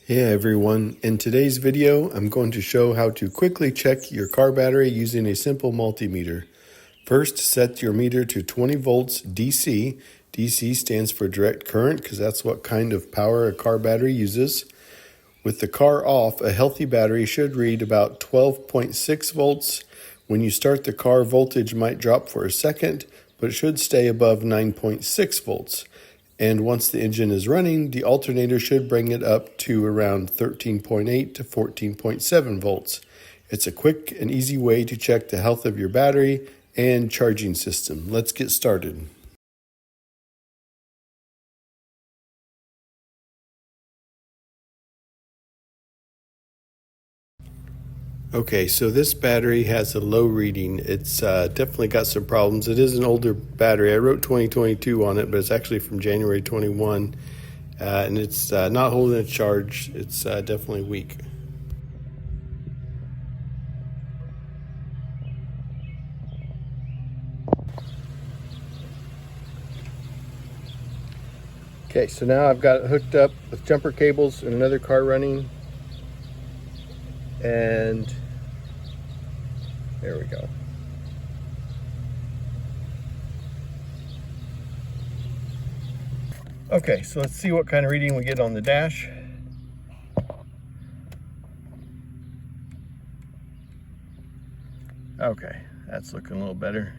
Hey everyone, in today's video I'm going to show how to quickly check your car battery using a simple multimeter. First, set your meter to 20 volts DC. DC stands for direct current because that's what kind of power a car battery uses. With the car off, a healthy battery should read about 12.6 volts. When you start the car, voltage might drop for a second, but it should stay above 9.6 volts. And once the engine is running, the alternator should bring it up to around 13.8 to 14.7 volts. It's a quick and easy way to check the health of your battery and charging system. Let's get started. Okay, so this battery has a low reading. It's definitely got some problems. It is an older battery. I wrote 2022 on it, but it's actually from January 21, and it's not holding a charge. It's definitely weak. Okay, so now I've got it hooked up with jumper cables and another car running, and there we go. Okay, so let's see what kind of reading we get on the dash. Okay, that's looking a little better.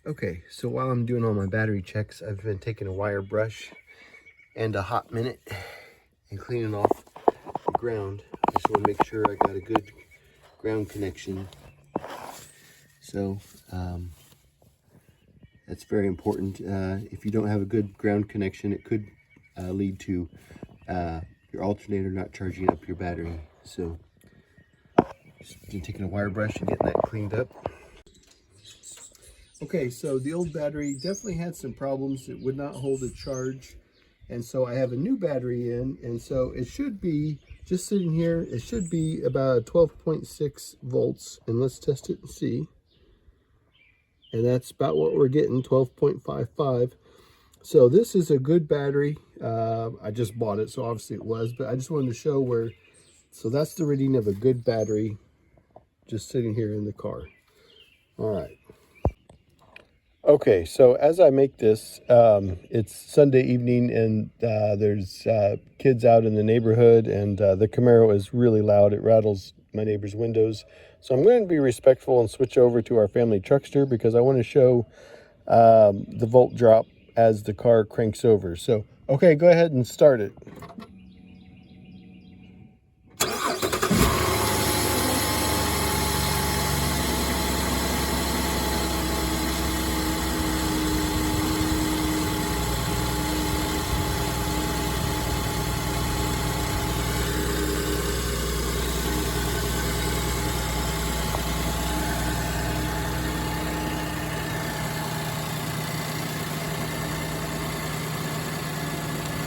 Okay, so while I'm doing all my battery checks, I've been taking a wire brush and a hot minute and cleaning off the ground. I just want to make sure I got a good ground connection. So that's very important. If you don't have a good ground connection, it could lead to your alternator not charging up your battery. So just taking a wire brush and getting that cleaned up. Okay, so the old battery definitely had some problems. It would not hold a charge. And so I have a new battery in, and so it should be, just sitting here, it should be about 12.6 volts. And let's test it and see. And that's about what we're getting, 12.55. So this is a good battery. I just bought it, so obviously it was, but I just wanted to show where, so that's the reading of a good battery just sitting here in the car. All right. Okay, so as I make this, it's Sunday evening and there's kids out in the neighborhood, and the Camaro is really loud. It rattles my neighbor's windows. So I'm going to be respectful and switch over to our family truckster because I want to show the volt drop as the car cranks over. So, okay, go ahead and start it.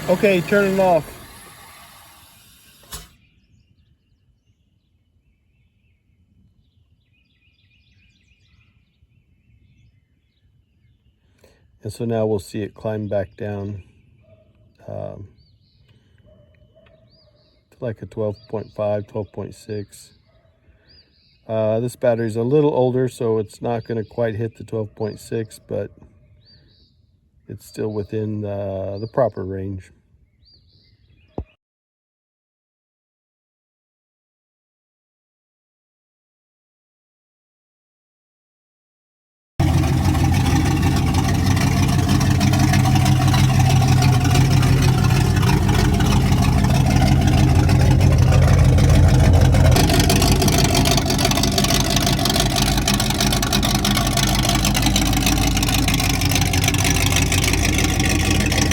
Okay, turn it off. And so now we'll see it climb back down to like a 12.5, 12.6. This battery's a little older, so it's not going to quite hit the 12.6, but it's still within the proper range.